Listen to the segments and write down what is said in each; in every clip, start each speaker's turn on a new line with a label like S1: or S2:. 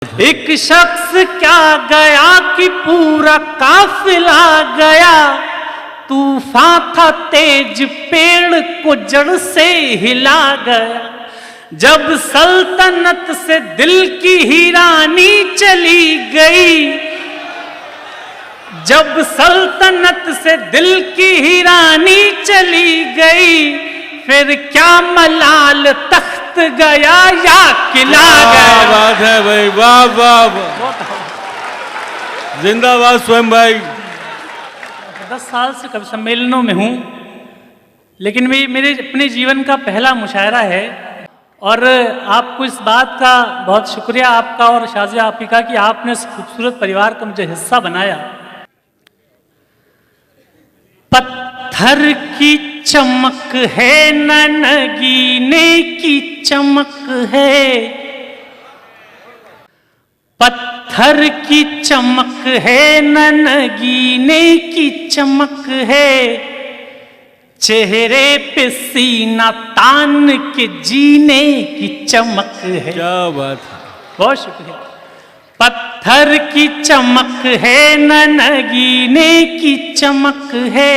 S1: एक शख्स क्या गया कि पूरा काफिला गया, तूफान था तेज पेड़ को जड़ से हिला गया। जब सल्तनत से दिल की हीरानी चली गई, जब सल्तनत से दिल की हीरानी चली गई, फिर क्या मलाल तख्त गया या किला गया।
S2: बात है भाई, वाह वाह वाह, जिंदाबाद स्वयं भाई।
S1: 10 साल से कवि सम्मेलनों में हूँ, लेकिन मेरे अपने जीवन का पहला मुशायरा है और आपको इस बात का बहुत शुक्रिया आपका और शाजिया आपी का कि आपने इस खूबसूरत परिवार का मुझे हिस्सा बनाया। पत्थर की चमक है न नगीने की चमक है, पत्थर की चमक है न नगीने की चमक है, चेहरे पे सीना तान के जीने की चमक है।
S2: क्या बात है,
S1: बहुत शुक्रिया। पत्थर की चमक है न नगीने की चमक है,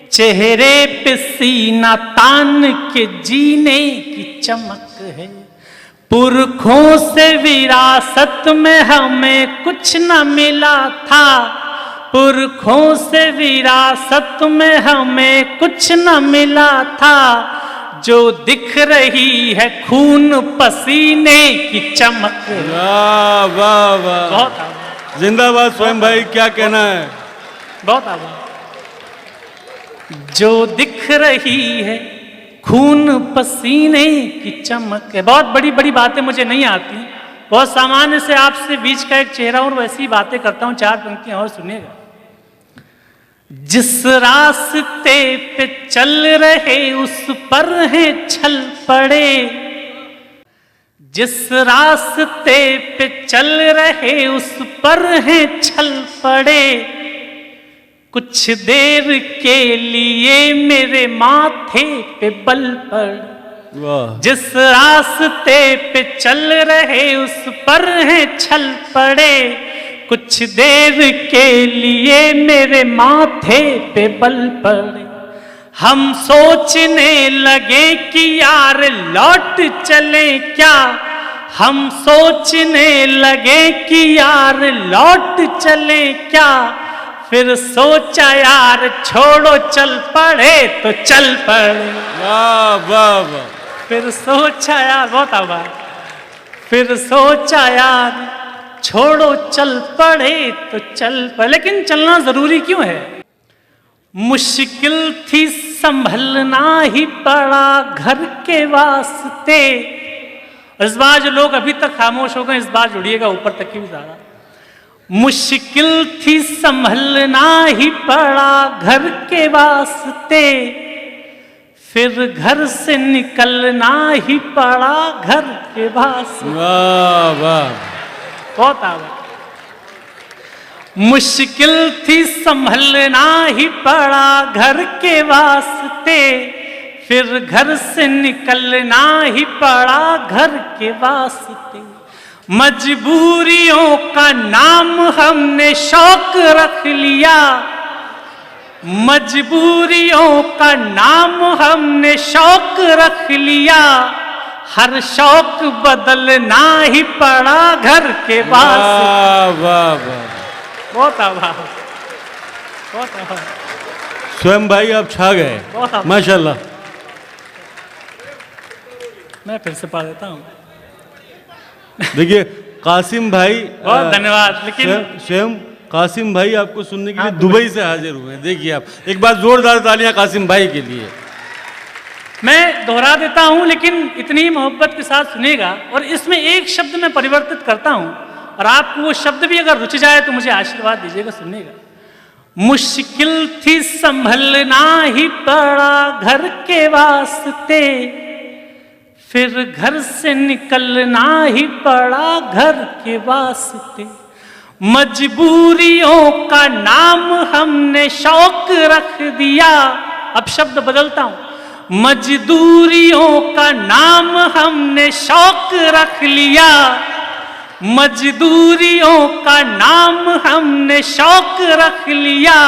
S1: चेहरे पे सीना तान के जीने की चमक है। पुरखों से विरासत में हमें कुछ न मिला था, पुरखों से विरासत में हमें कुछ न मिला था, जो दिख रही है खून पसीने की चमक।
S2: वाह वाह वाह,
S1: बहुत
S2: जिंदाबाद स्वयं भाई, क्या कहना है।
S1: बहुत आभार। जो दिख रही है खून पसीने की चमक है। बहुत बड़ी बड़ी बातें मुझे नहीं आती, बहुत सामान्य से आपसे बीच का एक चेहरा और वैसी बातें करता हूं। 4 पंक्तियां और सुनिएगा। जिस रास्ते पे चल रहे उस पर हैं छल पड़े, जिस रास्ते पे चल रहे उस पर हैं छल पड़े, कुछ देर के लिए मेरे माथे पे बल पड़।
S2: वाह,
S1: जिस रास्ते पे चल रहे उस पर हैं छल पड़े, कुछ देर के लिए मेरे माथे पे बल पड़े। हम सोचने लगे कि यार लौट चले क्या, हम सोचने लगे कि यार लौट चले क्या, फिर सोचा यार छोड़ो चल पड़े तो चल पड़े।
S2: वाह वाह वाह,
S1: फिर सोचा यार, बहुत आभार। फिर सोचा यार छोड़ो चल पड़े तो चल पड़े। लेकिन चलना जरूरी क्यों है? मुश्किल थी संभलना ही पड़ा घर के वास्ते। इस बार जो लोग अभी तक खामोश हो गए, इस बार जुड़िएगा ऊपर तक की भी ज्यादा। मुश्किल थी संभलना ही पड़ा घर के वास्ते, फिर घर से निकलना ही पड़ा घर के वास्ते।
S2: वाह वाह,
S1: बहुत आभार। मुश्किल थी संभलना ही पड़ा घर के वास्ते, फिर घर से निकलना ही पड़ा घर के वास्ते। मजबूरियों का नाम हमने शौक रख लिया, मजबूरियों का नाम हमने शौक रख लिया, हर शौक बदलना ही पड़ा घर के पास।
S2: वाह वाह वाह,
S1: बहुत आभार, बहुत आभार।
S2: स्वयं भाई आप छा गए,
S1: बहुत आभार।
S2: माशाल्लाह।
S1: मैं फिर से पढ़ देता हूँ।
S2: देखिए कासिम भाई,
S1: बहुत धन्यवाद। लेकिन
S2: स्वयं कासिम भाई आपको सुनने के लिए दुबई से हाजिर हुए हैं। देखिए आप, एक बार जोरदार तालियां कासिम भाई के लिए।
S1: मैं दोहरा देता हूं, लेकिन इतनी मोहब्बत के साथ सुनेगा। और इसमें एक शब्द मैं परिवर्तित करता हूं, और आपको वो शब्द भी अगर रुचि जाए तो मुझे आशीर्वाद दीजिएगा, सुनिएगा। मुश्किल थी संभलना ही पड़ा घर के वास्ते, फिर घर से निकलना ही पड़ा घर के वास्ते। मजबूरियों का नाम हमने शौक रख दिया। अब शब्द बदलता हूं। मजदूरियों का नाम हमने शौक रख लिया, मजदूरियों का नाम हमने शौक रख लिया,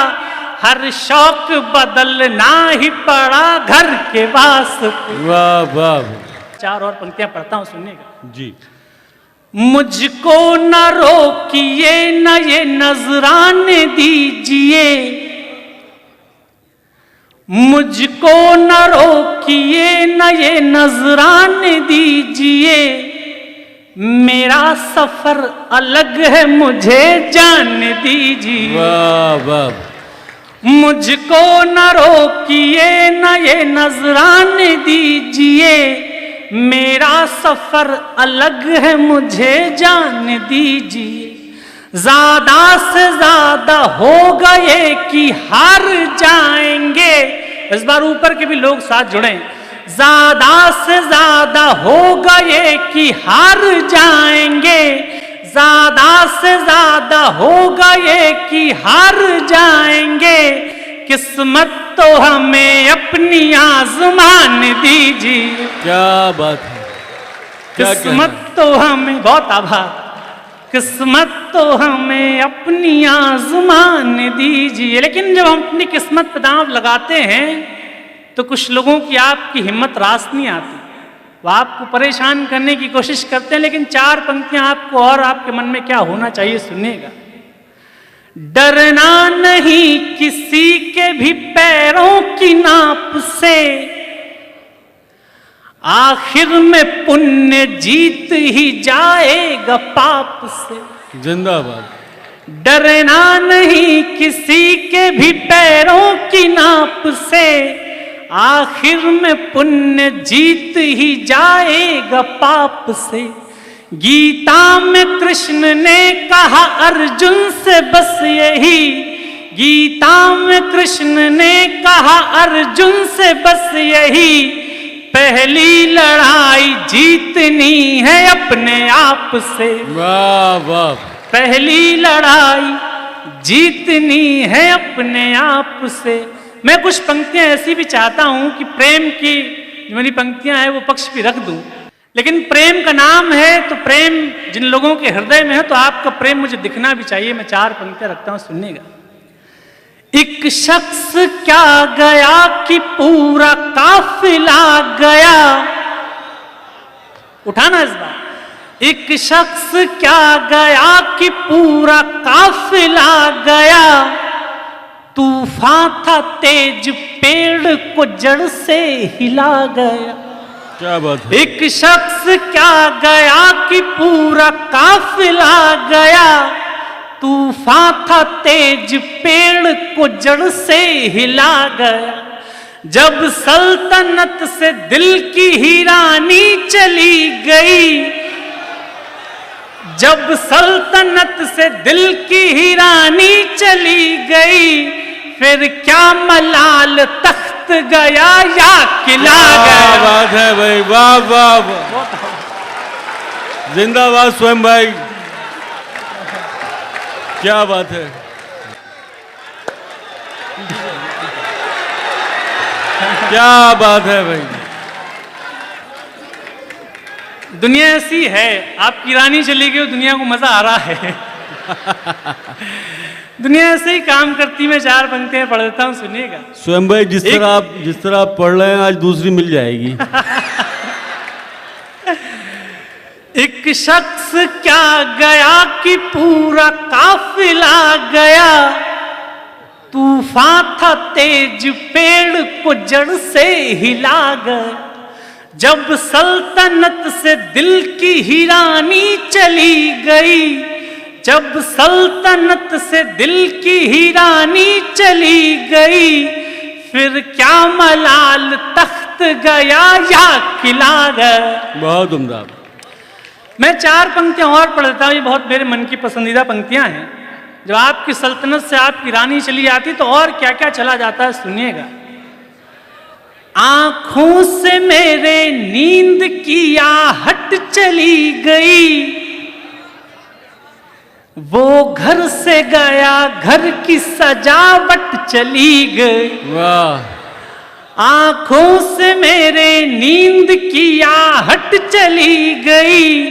S1: हर शौक बदलना ही पड़ा घर के वास्ते।
S2: वाह वाह।
S1: 4 और पंक्तियां पढ़ता हूं, सुनिएगा।
S2: जी।
S1: मुझको न रोकिए न ये नजराने दीजिए, मुझको न रोकिए न ये नजराने दीजिए, मेरा सफर अलग है मुझे जाने दीजिए।
S2: वाह वाह।
S1: मुझको न रोकिए न ये नजराने दीजिए, मेरा सफर अलग है मुझे जाने दीजिए। ज्यादा से ज्यादा हो गए कि हार जाएंगे, इस बार ऊपर के भी लोग साथ जुड़े। ज्यादा से ज्यादा हो गए कि हार जाएंगे, ज्यादा से ज्यादा हो गए कि हार जाएंगे, किस्मत तो हमें अपनी आजमान दीजिए।
S2: क्या बात है,
S1: किस्मत तो हमें, बहुत आभार, किस्मत तो हमें अपनी आजमान दीजिए। लेकिन जब हम अपनी किस्मत पे दांव लगाते हैं तो कुछ लोगों की आपकी हिम्मत रास नहीं आती, वो आपको परेशान करने की कोशिश करते हैं। लेकिन 4 पंक्तियां आपको और आपके मन में क्या होना चाहिए, सुनिएगा। डरना नहीं किसी के भी पैरों की नाप से, आखिर में पुण्य जीत ही जाएगा पाप से।
S2: जिंदाबाद।
S1: डरना नहीं किसी के भी पैरों की नाप से, आखिर में पुण्य जीत ही जाएगा पाप से। गीता में कृष्ण ने कहा अर्जुन से बस यही, गीता में कृष्ण ने कहा अर्जुन से बस यही, पहली लड़ाई जीतनी है अपने आप से।
S2: वाह वाह।
S1: पहली लड़ाई जीतनी है अपने आप से। मैं कुछ पंक्तियां ऐसी भी चाहता हूं कि प्रेम की जो मेरी पंक्तियां हैं वो पक्ष भी रख दूं, लेकिन प्रेम का नाम है तो प्रेम जिन लोगों के हृदय में है तो आपका प्रेम मुझे दिखना भी चाहिए। मैं 4 पंक्तियां रखता हूं, सुनिएगा। एक शख्स क्या गया कि पूरा काफिला गया, उठाना इस बार। एक शख्स क्या गया कि पूरा काफिला गया, तूफान था तेज पेड़ को जड़ से हिला गया।
S2: क्या बात है।
S1: एक शख्स क्या गया कि पूरा काफिला गया, तूफान था तेज पेड़ को जड़ से हिला गया। जब सल्तनत से दिल की ही रानी चली गई, जब सल्तनत से दिल की ही रानी चली गई, फिर क्या मलाल तख्त गया या किला गया।
S2: क्या बात है भाई, वाह वाह वाह। जिंदाबाद स्वयं भाई, क्या बात है। क्या बात है भाई।
S1: दुनिया ऐसी है, आपकी रानी चली गई, दुनिया को मजा आ रहा है। दुनिया ऐसे ही काम करती। मैं 4 पंक्तियां पढ़ देता हूं, सुनिएगा।
S2: स्वयं भाई जिस तरह आप पढ़ रहे हैं आज दूसरी मिल जाएगी।
S1: एक शख्स क्या गया कि पूरा काफिला गया, तूफान था तेज पेड़ को जड़ से हिला गया। जब सल्तनत से दिल की ही रानी चली गई, जब सल्तनत से दिल की ही रानी चली गई, फिर क्या मलाल तख्त गया या किला गया।
S2: बहुत उम्दा।
S1: मैं 4 पंक्तियां और पढ़ता हूं, ये बहुत मेरे मन की पसंदीदा पंक्तियां हैं। जब आपकी सल्तनत से आपकी रानी चली आती तो और क्या क्या चला जाता है, सुनिएगा। आंखों से मेरे नींद की आहट चली गई, वो घर से गया घर की सजावट चली गई।
S2: वाह।
S1: आंखों से मेरे नींद की आहट चली गई,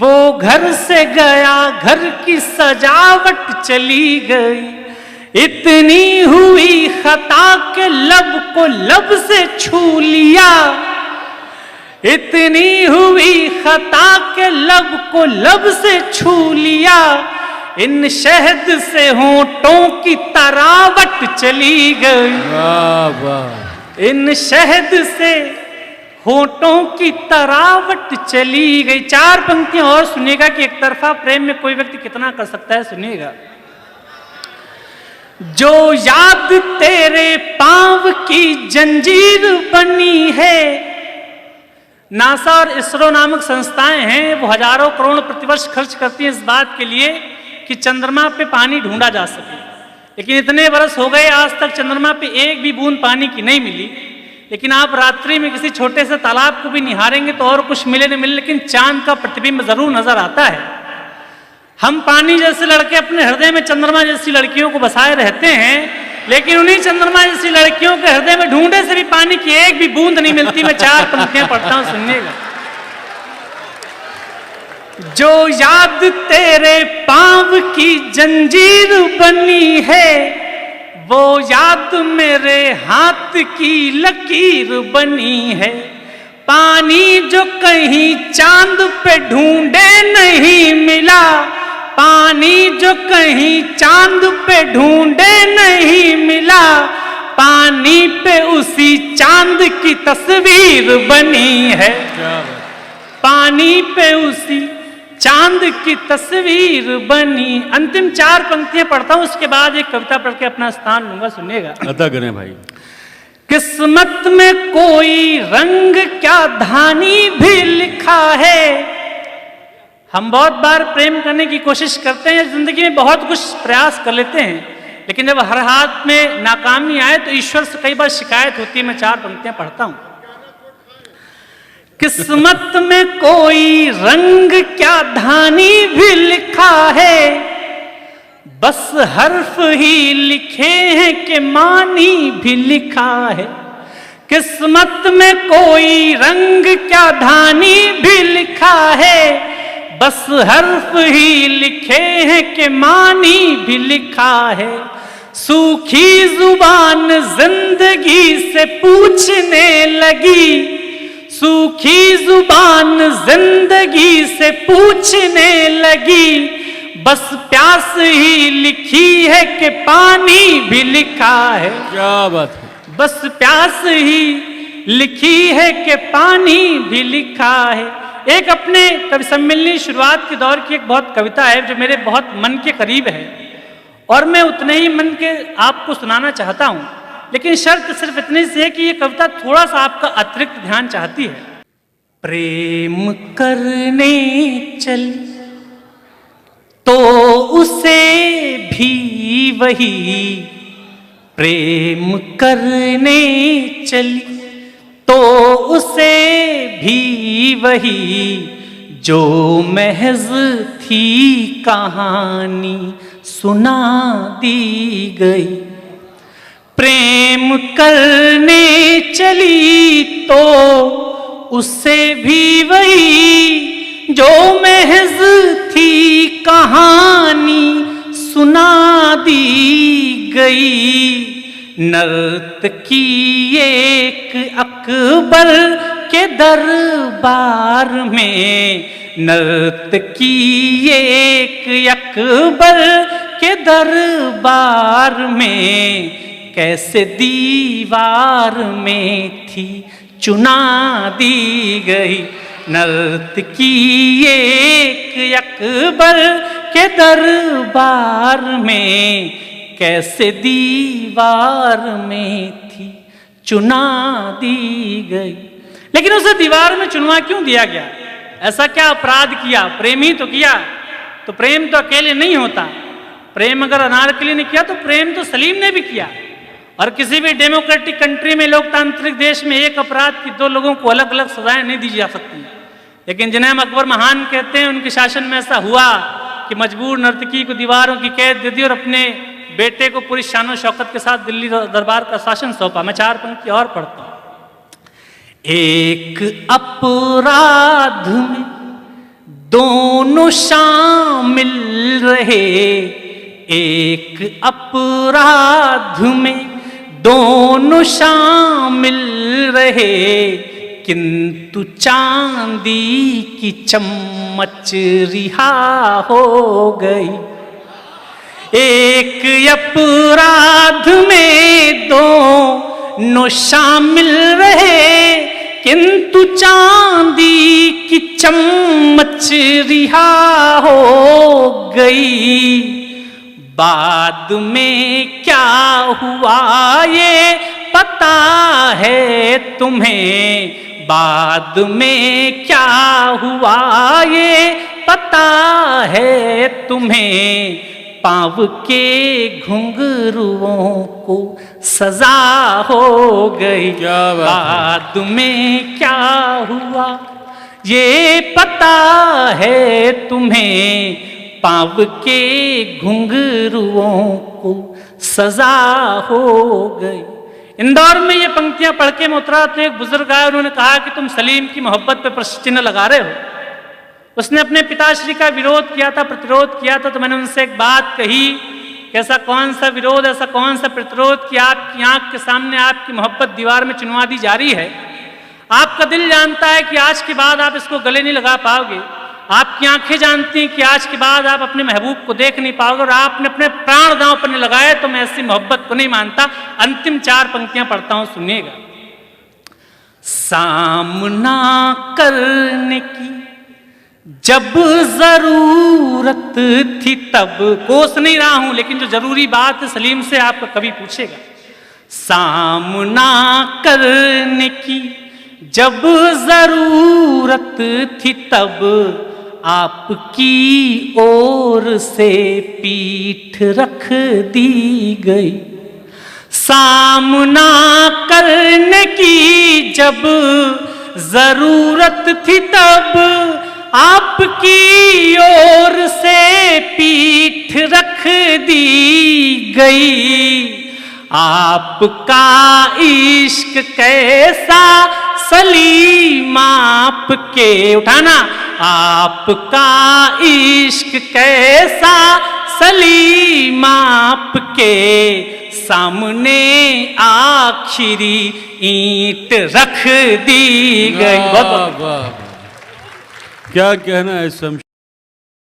S1: वो घर से गया, घर की सजावट चली गई, इतनी हुई खता के लब को लब से छू लिया, इतनी हुई खता के लब को लब से छू लिया, इन शहद से होंठों की तरावट चली गई,
S2: वाह वाह,
S1: इन शहद से होंठों की तरावट चली गई। 4 पंक्तियां और सुनिएगा कि एक तरफा प्रेम में कोई व्यक्ति कितना कर सकता है। सुनिएगा। जो याद तेरे पांव की जंजीर बनी है, नासा और इसरो नामक संस्थाएं हैं, वो हजारों करोड़ प्रतिवर्ष खर्च करती हैं इस बात के लिए कि चंद्रमा पे पानी ढूंढा जा सके, लेकिन इतने वर्ष हो गए आज तक चंद्रमा पे एक भी बूंद पानी की नहीं मिली। लेकिन आप रात्रि में किसी छोटे से तालाब को भी निहारेंगे तो और कुछ मिले नहीं मिले, लेकिन चांद का प्रतिबिंब जरूर नजर आता है। हम पानी जैसे लड़के अपने हृदय में चंद्रमा जैसी लड़कियों को बसाए रहते हैं, लेकिन उन्हीं चंद्रमा जैसी लड़कियों के हृदय में ढूंढे से भी पानी की एक भी बूंद नहीं मिलती। मैं 4 पंक्तियां पढ़ता हूं, सुनिएगा। जो याद तेरे पांव की जंजीर बनी है, वो याद मेरे हाथ की लकीर बनी है। पानी जो कहीं चांद पे ढूंढे नहीं मिला, पानी जो कहीं चांद पे ढूंढे नहीं मिला, पानी पे उसी चांद की तस्वीर बनी है। पानी पे उसी चांद की तस्वीर बनी। अंतिम 4 पंक्तियां पढ़ता हूं, उसके बाद एक कविता पढ़ के अपना स्थान लूंगा। सुनिएगा।
S2: अदा करें भाई।
S1: किस्मत में कोई रंग क्या धानी भी लिखा है। हम बहुत बार प्रेम करने की कोशिश करते हैं, जिंदगी में बहुत कुछ प्रयास कर लेते हैं, लेकिन जब हर हाथ में नाकामी आए तो ईश्वर से कई बार शिकायत होती है। मैं 4 पंक्तियां पढ़ता हूं। किस्मत में कोई रंग क्या धानी भी लिखा है, बस हर्फ ही लिखे हैं कि मानी भी लिखा है। किस्मत में कोई रंग क्या धानी भी लिखा है, बस हर्फ ही लिखे हैं कि मानी भी लिखा है। सूखी जुबान जिंदगी से पूछने लगी, सूखी जुबान जिंदगी से पूछने लगी, बस प्यास ही लिखी है कि पानी भी लिखा है।
S2: क्या बात है।
S1: बस प्यास ही लिखी है कि पानी भी लिखा है। एक अपने कवि सम्मेलनी शुरुआत के दौर की एक बहुत कविता है जो मेरे बहुत मन के करीब है, और मैं उतने ही मन के आपको सुनाना चाहता हूं, लेकिन शर्त सिर्फ इतनी सी है कि ये कविता थोड़ा सा आपका अतिरिक्त ध्यान चाहती है। प्रेम करने चल तो उसे भी वही, प्रेम करने चली तो उसे भी वही, जो महज थी कहानी सुना दी गई। प्रेम करने चली तो उससे भी वही, जो महज थी कहानी सुना दी गई। नर्तकी एक अकबर के दरबार में, नर्तकी एक अकबर के दरबार में, कैसे दीवार में थी चुना दी गई। नर्तकी एक अकबर के दरबार में, कैसे दीवार में थी चुना दी गई। लेकिन उसे दीवार में चुनवा क्यों दिया गया? ऐसा क्या अपराध किया? प्रेम ही तो किया। तो प्रेम तो अकेले नहीं होता। प्रेम अगर अनारकली ने किया तो प्रेम तो सलीम ने भी किया। और किसी भी डेमोक्रेटिक कंट्री में, लोकतांत्रिक देश में, एक अपराध की 2 लोगों को अलग अलग सजाएं नहीं दी जा सकती। लेकिन जिन्हें हम अकबर महान कहते हैं, उनके शासन में ऐसा हुआ कि मजबूर नर्तकी को दीवारों की कैद दे दी और अपने बेटे को पूरी शानो शौकत के साथ दिल्ली दरबार का शासन सौंपा। मैं 4 पंक्ति और पढ़ता हूं। एक अपराध में दोनों शामिल रहे एक अपराध में, दोनों शामिल रहे, किंतु चांदी की चम्मच रिहा हो गई। एक अपराध में दोनों शामिल रहे, किंतु चांदी की चम्मच रिहा हो गई। बाद में क्या हुआ ये पता है तुम्हें, बाद में क्या हुआ ये पता है तुम्हें, पाँव के घुंघरुओं को सजा हो गई।
S2: क्या बात है।
S1: बाद में क्या हुआ ये पता है तुम्हें, पाँव के घुंघरुओं को सजा हो गई। इंदौर में ये पंक्तियां पढ़ के मैं उतरा तो एक बुजुर्ग आए, उन्होंने कहा कि तुम सलीम की मोहब्बत पे प्रश्न चिन्ह लगा रहे हो। उसने अपने पिताश्री का विरोध किया था, प्रतिरोध किया था। तो मैंने उनसे एक बात कही कि ऐसा कौन सा विरोध, ऐसा कौन सा प्रतिरोध कि आपकी आंख के सामने आपकी मोहब्बत दीवार में चुनवा दी जा रही है। आपका दिल जानता है कि आज के बाद आप इसको गले नहीं लगा पाओगे, आपकी आंखें जानती हैं कि आज के बाद आप अपने महबूब को देख नहीं पाओगे, और आपने अपने प्राण दांव पर नहीं लगाए, तो मैं ऐसी मोहब्बत को नहीं मानता। अंतिम 4 पंक्तियां पढ़ता हूं, सुनिएगा। सामना करने की जब जरूरत थी तब, कोस नहीं रहा हूं लेकिन जो जरूरी बात सलीम से आपका कभी पूछेगा। सामना करने की जब जरूरत थी तब, आपकी ओर से पीठ रख दी गई। सामना करने की जब जरूरत थी तब, आपकी ओर से पीठ रख दी गई। आपका इश्क कैसा सलीम आपके, उठाना, आपका इश्क कैसा सलीम आपके, सामने आखिरी ईंट रख दी गई। बहुत
S2: क्या कहना है शमशेर।